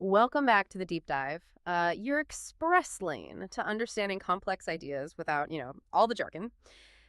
Welcome back to the deep dive. Your express lane to understanding complex ideas without, all the jargon.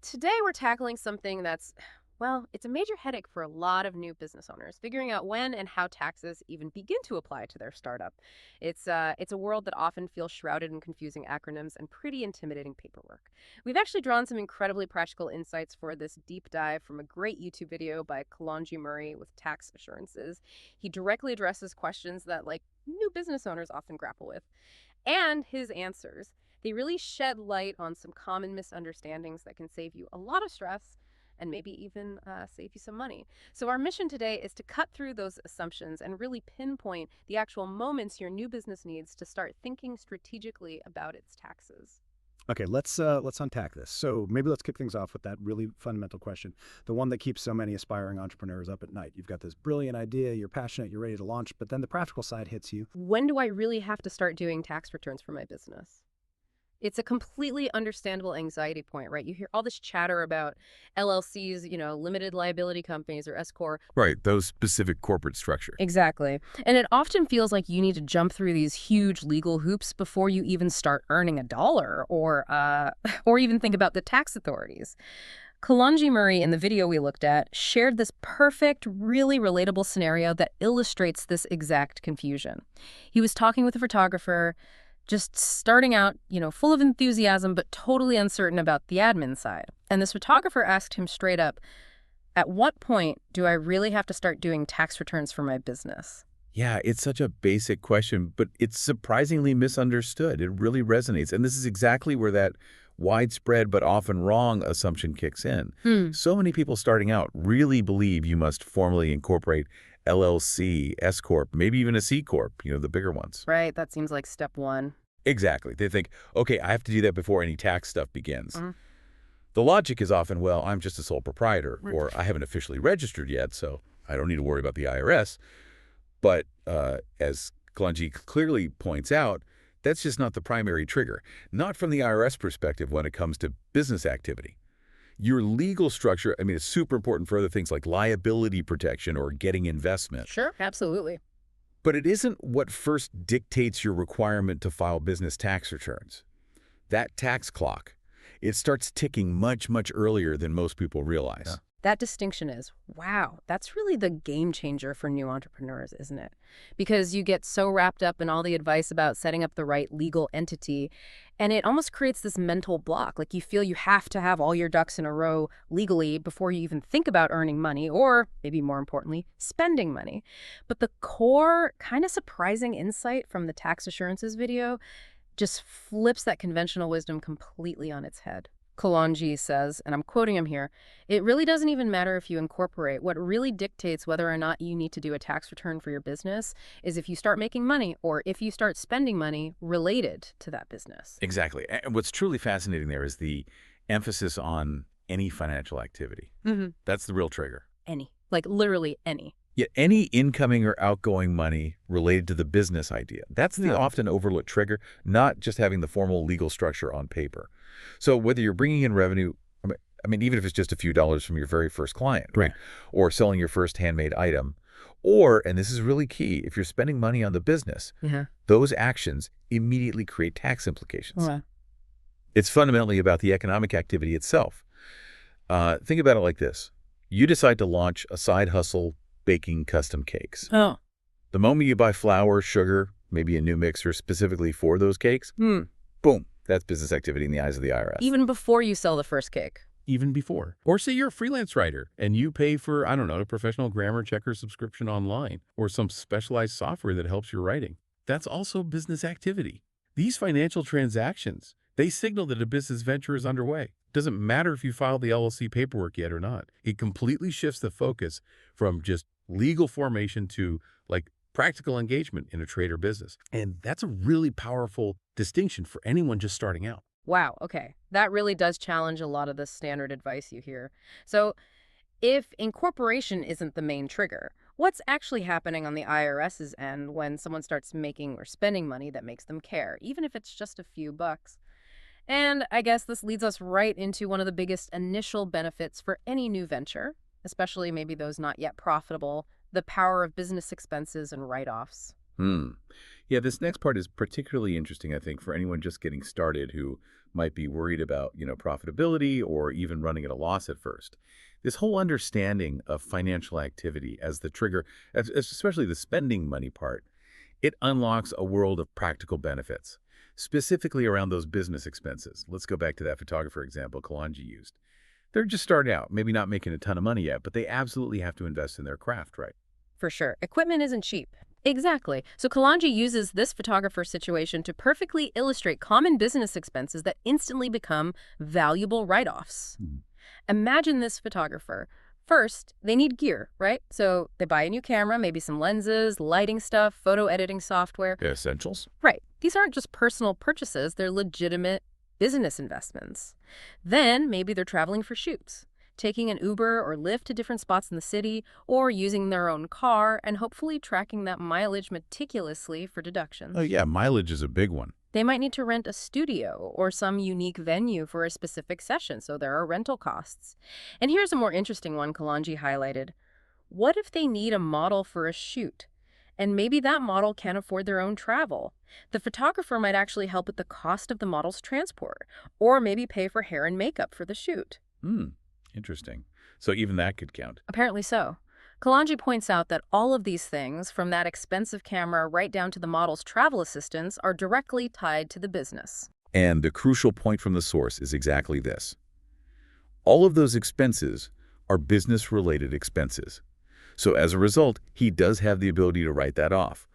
Today we're tackling something that's, well, it's a major headache for a lot of new business owners, figuring out when and how taxes even begin to apply to their startup. It's a world that often feels shrouded in confusing acronyms and pretty intimidating paperwork. We've actually drawn some incredibly practical insights for this deep dive from a great YouTube video by Kolonji Murray with Tax Assurances. He directly addresses questions that new business owners often grapple with, and his answers. They really shed light on some common misunderstandings that can save you a lot of stress and maybe even save you some money. So our mission today is to cut through those assumptions and really pinpoint the actual moments your new business needs to start thinking strategically about its taxes. Okay, let's unpack this. So maybe let's kick things off with that really fundamental question, the one that keeps so many aspiring entrepreneurs up at night. You've got this brilliant idea, you're passionate, you're ready to launch, but then the practical side hits you. When do I really have to start doing tax returns for my business? It's a completely understandable anxiety point, right? You hear all this chatter about LLCs, limited liability companies or S Corp. Right, those specific corporate structure. Exactly. And it often feels like you need to jump through these huge legal hoops before you even start earning a dollar or even think about the tax authorities. Kolonji Murray, in the video we looked at, shared this perfect, really relatable scenario that illustrates this exact confusion. He was talking with a photographer, just starting out, full of enthusiasm, but totally uncertain about the admin side. And this photographer asked him straight up, at what point do I really have to start doing tax returns for my business? Yeah, it's such a basic question, but it's surprisingly misunderstood. It really resonates. And this is exactly where that widespread but often wrong assumption kicks in. So many people starting out really believe you must formally incorporate LLC, S Corp, maybe even a C Corp, the bigger ones. Right, that seems like step one. Exactly. They think, okay, I have to do that before any tax stuff begins. The logic is often, well, I'm just a sole proprietor, or I haven't officially registered yet, so I don't need to worry about the IRS. But as Kolonji clearly points out, that's just not the primary trigger, not from the IRS perspective when it comes to business activity. Your legal structure, it's super important for other things like liability protection or getting investment. Sure, absolutely. But it isn't what first dictates your requirement to file business tax returns. That tax clock, it starts ticking much, much earlier than most people realize. Yeah. That distinction is, wow, that's really the game changer for new entrepreneurs, isn't it? Because you get so wrapped up in all the advice about setting up the right legal entity, and it almost creates this mental block. Like you feel you have to have all your ducks in a row legally before you even think about earning money, or maybe more importantly, spending money. But the core, kind of surprising insight from the Tax Assurances video just flips that conventional wisdom completely on its head. Kolonji says, and I'm quoting him here, it really doesn't even matter if you incorporate. What really dictates whether or not you need to do a tax return for your business is if you start making money or if you start spending money related to that business. Exactly. And what's truly fascinating there is the emphasis on any financial activity. That's the real trigger. Any. Like literally any. Yet any incoming or outgoing money related to the business idea. That's the often overlooked trigger, not just having the formal legal structure on paper. So whether you're bringing in revenue, even if it's just a few dollars from your very first client, Right. or selling your first handmade item, or, and this is really key, if you're spending money on the business, those actions immediately create tax implications. It's fundamentally about the economic activity itself. Think about it like this. You decide to launch a side hustle baking custom cakes. Oh. The moment you buy flour, sugar, maybe a new mixer specifically for those cakes, boom, that's business activity in the eyes of the IRS. Even before you sell the first cake. Even before. Or say you're a freelance writer and you pay for, a professional grammar checker subscription online or some specialized software that helps your writing. That's also business activity. These financial transactions, they signal that a business venture is underway. Doesn't matter if you filed the LLC paperwork yet or not. It completely shifts the focus from just legal formation to practical engagement in a trade or business. And that's a really powerful distinction for anyone just starting out. Wow, okay. That really does challenge a lot of the standard advice you hear. So if incorporation isn't the main trigger, what's actually happening on the IRS's end when someone starts making or spending money that makes them care, even if it's just a few bucks? And I guess this leads us right into one of the biggest initial benefits for any new venture, especially maybe those not yet profitable, the power of business expenses and write-offs. Yeah, this next part is particularly interesting, I think, for anyone just getting started who might be worried about, profitability or even running at a loss at first. This whole understanding of financial activity as the trigger, especially the spending money part, it unlocks a world of practical benefits, specifically around those business expenses. Let's go back to that photographer example Kalonji used. They're just starting out, maybe not making a ton of money yet, but they absolutely have to invest in their craft, right? For sure. Equipment isn't cheap. Exactly. So Kalonji uses this photographer situation to perfectly illustrate common business expenses that instantly become valuable write-offs. Imagine this photographer. First, they need gear, right? So they buy a new camera, maybe some lenses, lighting stuff, photo editing software. Essentials? Right. These aren't just personal purchases, they're legitimate business investments. Then maybe they're traveling for shoots, taking an Uber or Lyft to different spots in the city, or using their own car and hopefully tracking that mileage meticulously for deductions. Oh, yeah, mileage is a big one. They might need to rent a studio or some unique venue for a specific session, so there are rental costs. And here's a more interesting one Kalonji highlighted. What if they need a model for a shoot? And maybe that model can't afford their own travel. The photographer might actually help with the cost of the model's transport, or maybe pay for hair and makeup for the shoot. Interesting. So even that could count. Apparently so. Kalonji points out that all of these things, from that expensive camera right down to the model's travel assistance, are directly tied to the business. And the crucial point from the source is exactly this. All of those expenses are business-related expenses. So as a result, he does have the ability to write that off.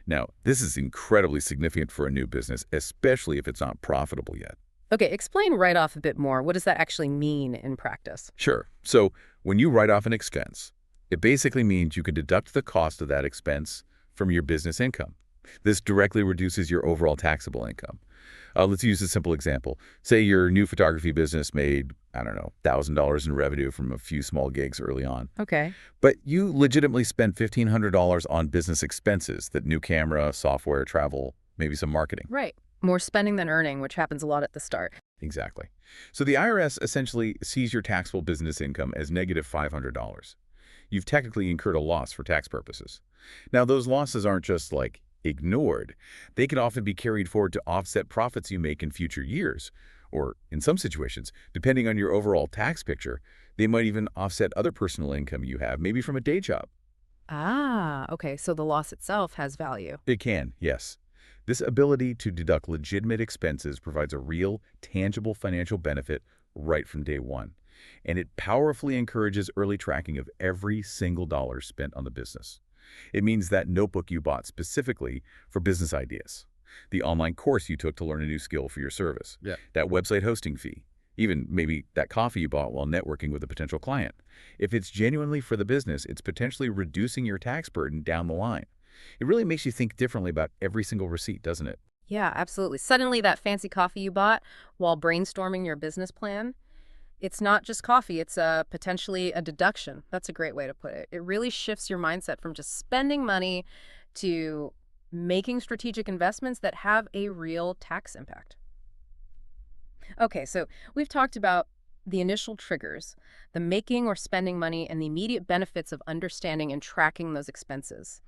Now, this is incredibly significant for a new business, especially if it's not profitable yet. Okay, explain write-off a bit more. What does that actually mean in practice? Sure. So when you write off an expense, it basically means you can deduct the cost of that expense from your business income. This directly reduces your overall taxable income. Let's use a simple example. Say your new photography business made, I don't know, $1,000 in revenue from a few small gigs early on. Okay. But you legitimately spent $1,500 on business expenses, that new camera, software, travel, maybe some marketing. Right. More spending than earning, which happens a lot at the start. Exactly. So the IRS essentially sees your taxable business income as negative $500. You've technically incurred a loss for tax purposes. Now, those losses aren't just like ignored. They can often be carried forward to offset profits you make in future years. Or in some situations, depending on your overall tax picture, they might even offset other personal income you have, maybe from a day job. Ah, okay. So the loss itself has value. It can, yes. This ability to deduct legitimate expenses provides a real, tangible financial benefit right from day one. And it powerfully encourages early tracking of every single dollar spent on the business. It means that notebook you bought specifically for business ideas, the online course you took to learn a new skill for your service, that website hosting fee, even maybe that coffee you bought while networking with a potential client. If it's genuinely for the business, it's potentially reducing your tax burden down the line. It really makes you think differently about every single receipt, doesn't it? Yeah, absolutely. Suddenly that fancy coffee you bought while brainstorming your business plan, it's not just coffee, it's potentially a deduction. That's a great way to put it. It really shifts your mindset from just spending money to making strategic investments that have a real tax impact. Okay, so we've talked about the initial triggers, the making or spending money, and the immediate benefits of understanding and tracking those expenses.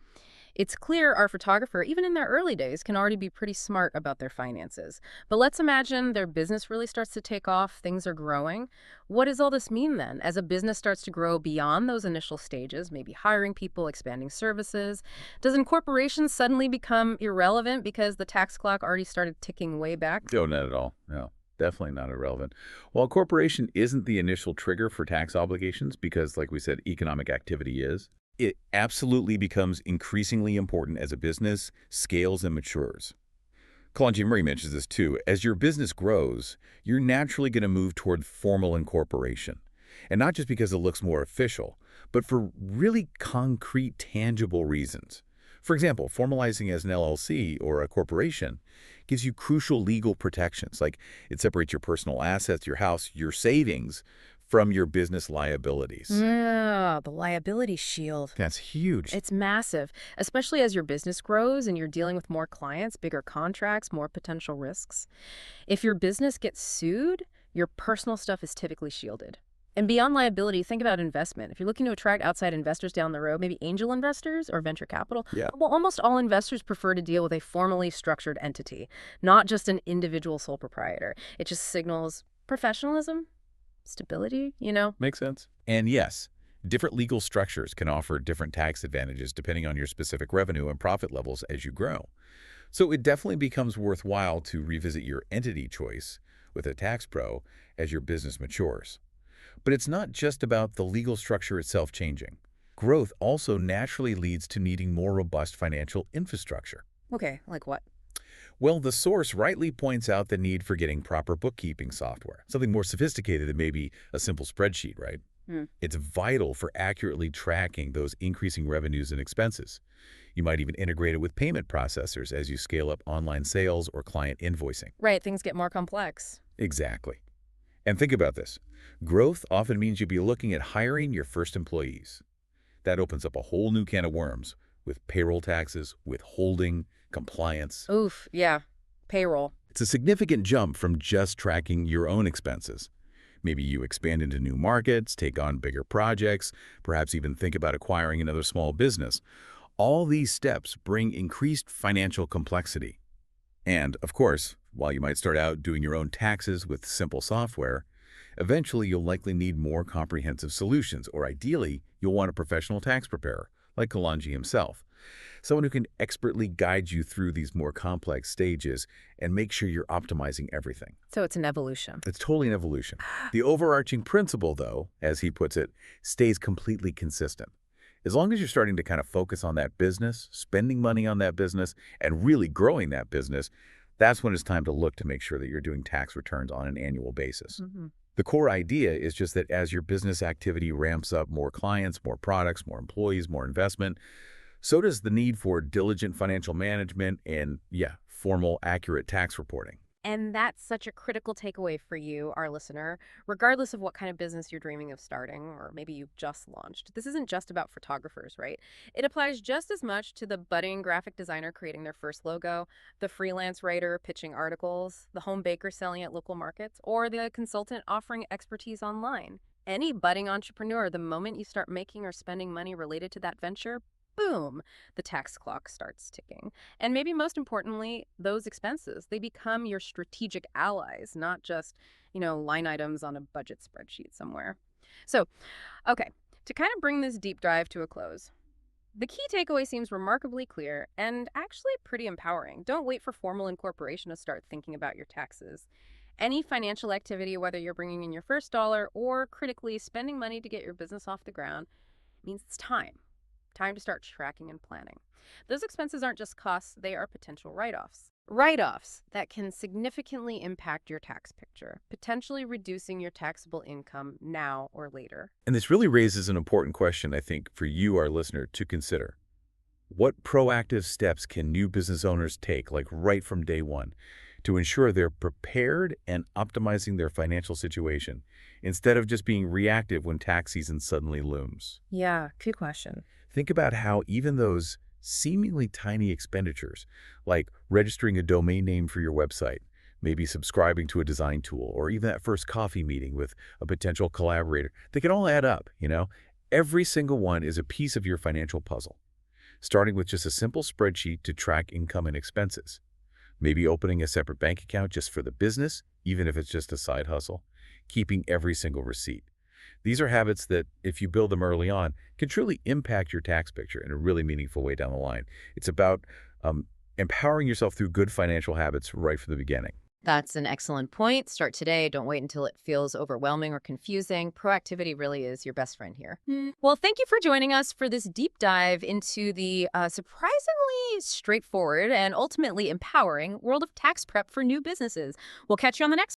It's clear our photographer, even in their early days, can already be pretty smart about their finances. But let's imagine their business really starts to take off, things are growing. What does all this mean then? As a business starts to grow beyond those initial stages, maybe hiring people, expanding services, does incorporation suddenly become irrelevant because the tax clock already started ticking way back? No, not at all. No, definitely not irrelevant. While corporation isn't the initial trigger for tax obligations because, like we said, economic activity is, it absolutely becomes increasingly important as a business scales and matures. Kolonji Murray mentions this too. As your business grows, you're naturally going to move toward formal incorporation. And not just because it looks more official, but for really concrete, tangible reasons. For example, formalizing as an LLC or a corporation gives you crucial legal protections, like it separates your personal assets, your house, your savings from your business liabilities. Yeah, the liability shield. That's huge. It's massive, especially as your business grows and you're dealing with more clients, bigger contracts, more potential risks. If your business gets sued, your personal stuff is typically shielded. And beyond liability, think about investment. If you're looking to attract outside investors down the road, maybe angel investors or venture capital, Yeah. well, almost all investors prefer to deal with a formally structured entity, not just an individual sole proprietor. It just signals professionalism, stability. Makes sense. And yes, different legal structures can offer different tax advantages depending on your specific revenue and profit levels as you grow. So it definitely becomes worthwhile to revisit your entity choice with a tax pro as your business matures. But it's not just about the legal structure itself changing. Growth also naturally leads to needing more robust financial infrastructure. Okay, like what? Well, the source rightly points out the need for getting proper bookkeeping software, something more sophisticated than maybe a simple spreadsheet, right? Hmm. It's vital for accurately tracking those increasing revenues and expenses. You might even integrate it with payment processors as you scale up online sales or client invoicing. Right, things get more complex. Exactly. And think about this. Growth often means you'll be looking at hiring your first employees. That opens up a whole new can of worms with payroll taxes, withholding, compliance. Oof, yeah. Payroll. It's a significant jump from just tracking your own expenses. Maybe you expand into new markets, take on bigger projects, perhaps even think about acquiring another small business. All these steps bring increased financial complexity. And, of course, while you might start out doing your own taxes with simple software, eventually you'll likely need more comprehensive solutions, or ideally, you'll want a professional tax preparer, like Kolonji himself. Someone who can expertly guide you through these more complex stages and make sure you're optimizing everything. So it's an evolution. It's totally an evolution. The overarching principle, though, as he puts it, stays completely consistent. As long as you're starting to kind of focus on that business, spending money on that business, and really growing that business, that's when it's time to look to make sure that you're doing tax returns on an annual basis. Mm-hmm. The core idea is just that as your business activity ramps up, more clients, more products, more employees, more investment, so does the need for diligent financial management and, formal, accurate tax reporting. And that's such a critical takeaway for you, our listener, regardless of what kind of business you're dreaming of starting, or maybe you've just launched. This isn't just about photographers, right? It applies just as much to the budding graphic designer creating their first logo, the freelance writer pitching articles, the home baker selling at local markets, or the consultant offering expertise online. Any budding entrepreneur, the moment you start making or spending money related to that venture, boom, the tax clock starts ticking. And maybe most importantly, those expenses, they become your strategic allies, not just, line items on a budget spreadsheet somewhere. So, okay, to kind of bring this deep dive to a close, the key takeaway seems remarkably clear and actually pretty empowering. Don't wait for formal incorporation to start thinking about your taxes. Any financial activity, whether you're bringing in your first dollar or critically spending money to get your business off the ground, means it's time. Time to start tracking and planning. Those expenses aren't just costs, they are potential write-offs. Write-offs that can significantly impact your tax picture, potentially reducing your taxable income now or later. And this really raises an important question, I think, for you, our listener, to consider. What proactive steps can new business owners take, like right from day one, to ensure they're prepared and optimizing their financial situation, instead of just being reactive when tax season suddenly looms? Yeah, good question. Think about how even those seemingly tiny expenditures, like registering a domain name for your website, maybe subscribing to a design tool, or even that first coffee meeting with a potential collaborator, they can all add up, Every single one is a piece of your financial puzzle, starting with just a simple spreadsheet to track income and expenses. Maybe opening a separate bank account just for the business, even if it's just a side hustle, keeping every single receipt. These are habits that, if you build them early on, can truly impact your tax picture in a really meaningful way down the line. It's about empowering yourself through good financial habits right from the beginning. That's an excellent point. Start today. Don't wait until it feels overwhelming or confusing. Proactivity really is your best friend here. Well, thank you for joining us for this deep dive into the surprisingly straightforward and ultimately empowering world of tax prep for new businesses. We'll catch you on the next